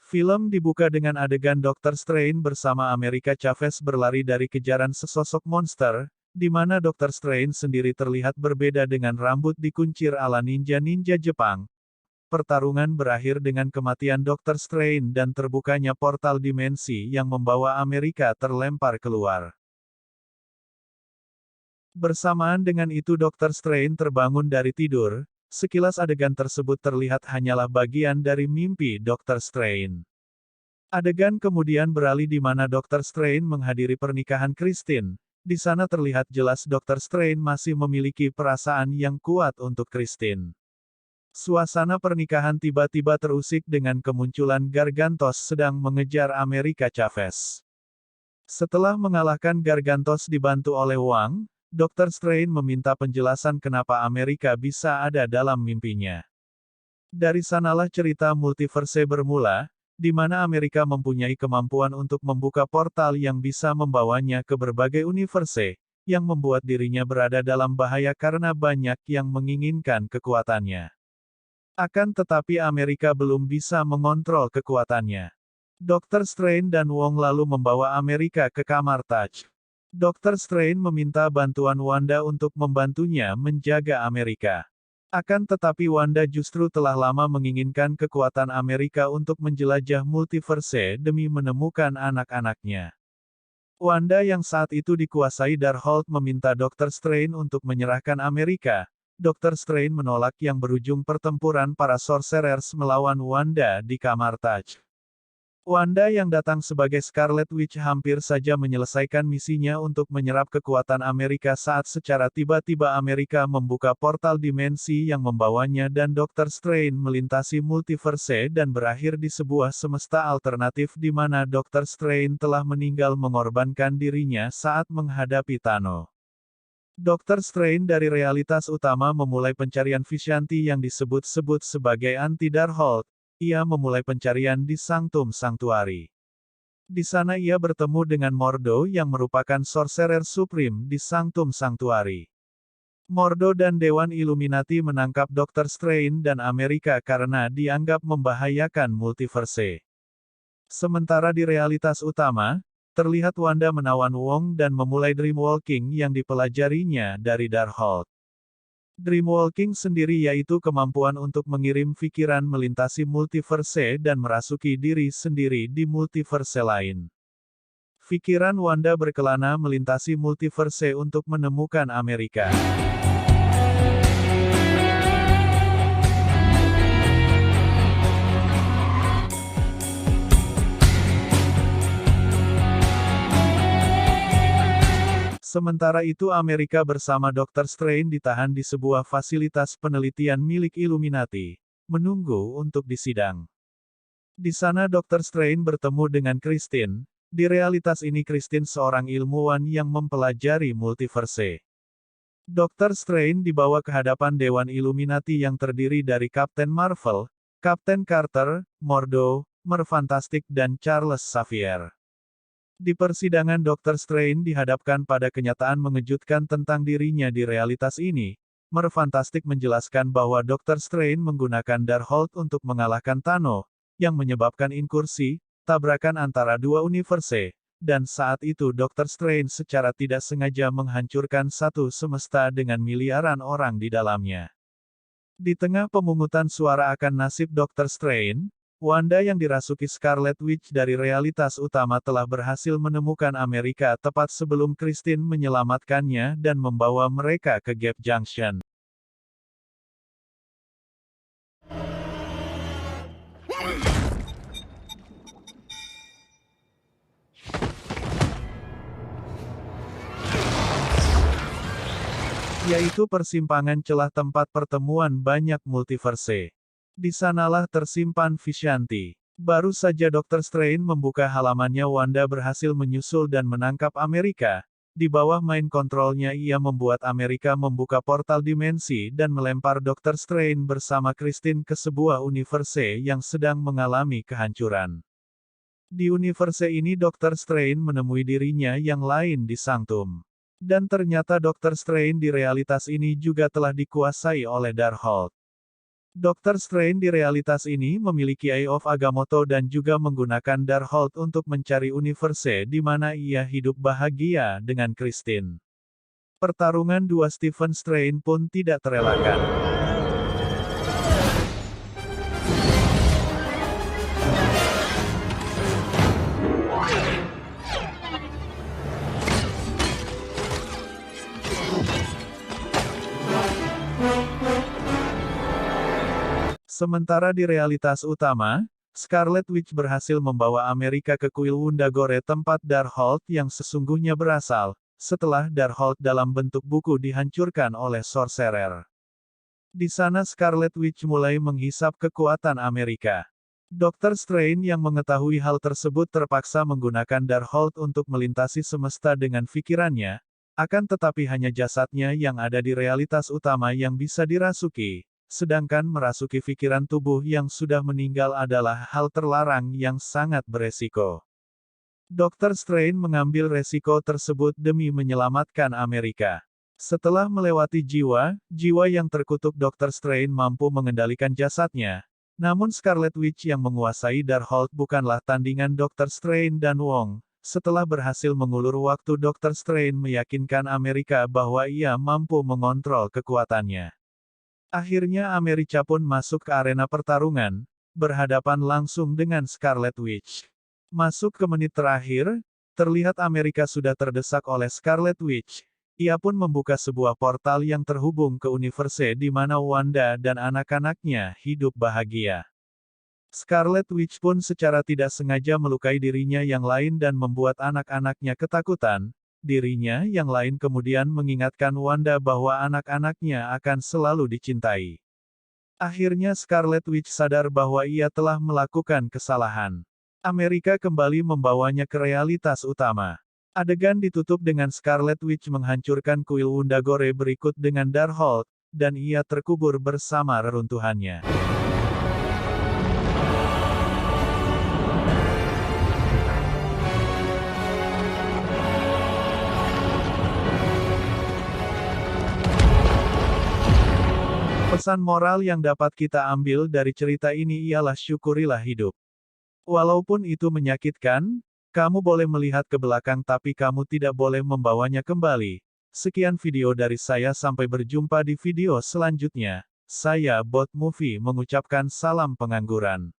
Film dibuka dengan adegan Dr. Strange bersama America Chavez berlari dari kejaran sesosok monster, di mana Dr. Strange sendiri terlihat berbeda dengan rambut dikuncir ala ninja-ninja Jepang. Pertarungan berakhir dengan kematian Dr. Strange dan terbukanya portal dimensi yang membawa Amerika terlempar keluar. Bersamaan dengan itu Dr. Strange terbangun dari tidur. Sekilas adegan tersebut terlihat hanyalah bagian dari mimpi Dr. Strange. Adegan kemudian beralih di mana Dr. Strange menghadiri pernikahan Christine. Di sana terlihat jelas Dr. Strange masih memiliki perasaan yang kuat untuk Christine. Suasana pernikahan tiba-tiba terusik dengan kemunculan Gargantos sedang mengejar America Chavez. Setelah mengalahkan Gargantos dibantu oleh Wong, Dr. Strange meminta penjelasan kenapa Amerika bisa ada dalam mimpinya. Dari sanalah cerita multiverse bermula, di mana Amerika mempunyai kemampuan untuk membuka portal yang bisa membawanya ke berbagai universe, yang membuat dirinya berada dalam bahaya karena banyak yang menginginkan kekuatannya. Akan tetapi Amerika belum bisa mengontrol kekuatannya. Dr. Strange dan Wong lalu membawa Amerika ke kamar Taj. Dr. Strange meminta bantuan Wanda untuk membantunya menjaga Amerika. Akan tetapi Wanda justru telah lama menginginkan kekuatan Amerika untuk menjelajah multiverse demi menemukan anak-anaknya. Wanda yang saat itu dikuasai Darkhold meminta Dr. Strange untuk menyerahkan Amerika. Dr. Strange menolak yang berujung pertempuran para sorcerers melawan Wanda di kamar Taj. Wanda yang datang sebagai Scarlet Witch hampir saja menyelesaikan misinya untuk menyerap kekuatan Amerika saat secara tiba-tiba Amerika membuka portal dimensi yang membawanya dan Dr. Strange melintasi multiverse dan berakhir di sebuah semesta alternatif di mana Dr. Strange telah meninggal mengorbankan dirinya saat menghadapi Thanos. Dr. Strange dari realitas utama memulai pencarian Vishanti yang disebut-sebut sebagai anti-Darkhold. Ia memulai pencarian di Sanctum Sanctuary. Di sana ia bertemu dengan Mordo yang merupakan Sorcerer Supreme di Sanctum Sanctuary. Mordo dan Dewan Illuminati menangkap Dr. Strange dan Amerika karena dianggap membahayakan multiverse. Sementara di realitas utama, terlihat Wanda menawan Wong dan memulai dreamwalking yang dipelajarinya dari Darkhold. Dreamwalking sendiri yaitu kemampuan untuk mengirim pikiran melintasi multiverse dan merasuki diri sendiri di multiverse lain. Pikiran Wanda berkelana melintasi multiverse untuk menemukan Amerika. Sementara itu Amerika bersama Dr. Strange ditahan di sebuah fasilitas penelitian milik Illuminati, menunggu untuk disidang. Di sana Dr. Strange bertemu dengan Christine. Di realitas ini Christine seorang ilmuwan yang mempelajari multiverse. Dr. Strange dibawa ke hadapan Dewan Illuminati yang terdiri dari Captain Marvel, Captain Carter, Mordo, Mer Fantastic dan Charles Xavier. Di persidangan Dr. Strange dihadapkan pada kenyataan mengejutkan tentang dirinya di realitas ini. Mer Fantastic menjelaskan bahwa Dr. Strange menggunakan Darkhold untuk mengalahkan Thanos, yang menyebabkan inkursi, tabrakan antara dua universe, dan saat itu Dr. Strange secara tidak sengaja menghancurkan satu semesta dengan miliaran orang di dalamnya. Di tengah pemungutan suara akan nasib Dr. Strange, Wanda yang dirasuki Scarlet Witch dari realitas utama telah berhasil menemukan Amerika tepat sebelum Christine menyelamatkannya dan membawa mereka ke Gap Junction. Yaitu persimpangan celah tempat pertemuan banyak multiverse. Di sanalah tersimpan Vishanti. Baru saja Dr. Strange membuka halamannya Wanda berhasil menyusul dan menangkap Amerika. Di bawah mind control-nya ia membuat Amerika membuka portal dimensi dan melempar Dr. Strange bersama Christine ke sebuah universe yang sedang mengalami kehancuran. Di universe ini Dr. Strange menemui dirinya yang lain di Sanctum. Dan ternyata Dr. Strange di realitas ini juga telah dikuasai oleh Darkhold. Dr. Strange di realitas ini memiliki Eye of Agamotto dan juga menggunakan Darkhold untuk mencari universe di mana ia hidup bahagia dengan Christine. Pertarungan dua Stephen Strange pun tidak terelakkan. Sementara di realitas utama, Scarlet Witch berhasil membawa Amerika ke kuil Wundagore tempat Darkhold yang sesungguhnya berasal, setelah Darkhold dalam bentuk buku dihancurkan oleh Sorcerer. Di sana Scarlet Witch mulai menghisap kekuatan Amerika. Dr. Strange yang mengetahui hal tersebut terpaksa menggunakan Darkhold untuk melintasi semesta dengan pikirannya, akan tetapi hanya jasadnya yang ada di realitas utama yang bisa dirasuki. Sedangkan merasuki pikiran tubuh yang sudah meninggal adalah hal terlarang yang sangat beresiko. Dr. Strange mengambil resiko tersebut demi menyelamatkan Amerika. Setelah melewati jiwa yang terkutuk, Dr. Strange mampu mengendalikan jasadnya. Namun Scarlet Witch yang menguasai Darkhold bukanlah tandingan Dr. Strange dan Wong. Setelah berhasil mengulur waktu, Dr. Strange meyakinkan Amerika bahwa ia mampu mengontrol kekuatannya. Akhirnya Amerika pun masuk ke arena pertarungan, berhadapan langsung dengan Scarlet Witch. Masuk ke menit terakhir, terlihat Amerika sudah terdesak oleh Scarlet Witch. Ia pun membuka sebuah portal yang terhubung ke universe di mana Wanda dan anak-anaknya hidup bahagia. Scarlet Witch pun secara tidak sengaja melukai dirinya yang lain dan membuat anak-anaknya ketakutan. Dirinya yang lain kemudian mengingatkan Wanda bahwa anak-anaknya akan selalu dicintai. Akhirnya Scarlet Witch sadar bahwa ia telah melakukan kesalahan. Amerika kembali membawanya ke realitas utama. Adegan ditutup dengan Scarlet Witch menghancurkan kuil Wundagore berikut dengan Darkhold, dan ia terkubur bersama reruntuhannya. Pesan moral yang dapat kita ambil dari cerita ini ialah syukurilah hidup. Walaupun itu menyakitkan, kamu boleh melihat ke belakang tapi kamu tidak boleh membawanya kembali. Sekian video dari saya, sampai berjumpa di video selanjutnya. Saya Bot Movie mengucapkan salam pengangguran.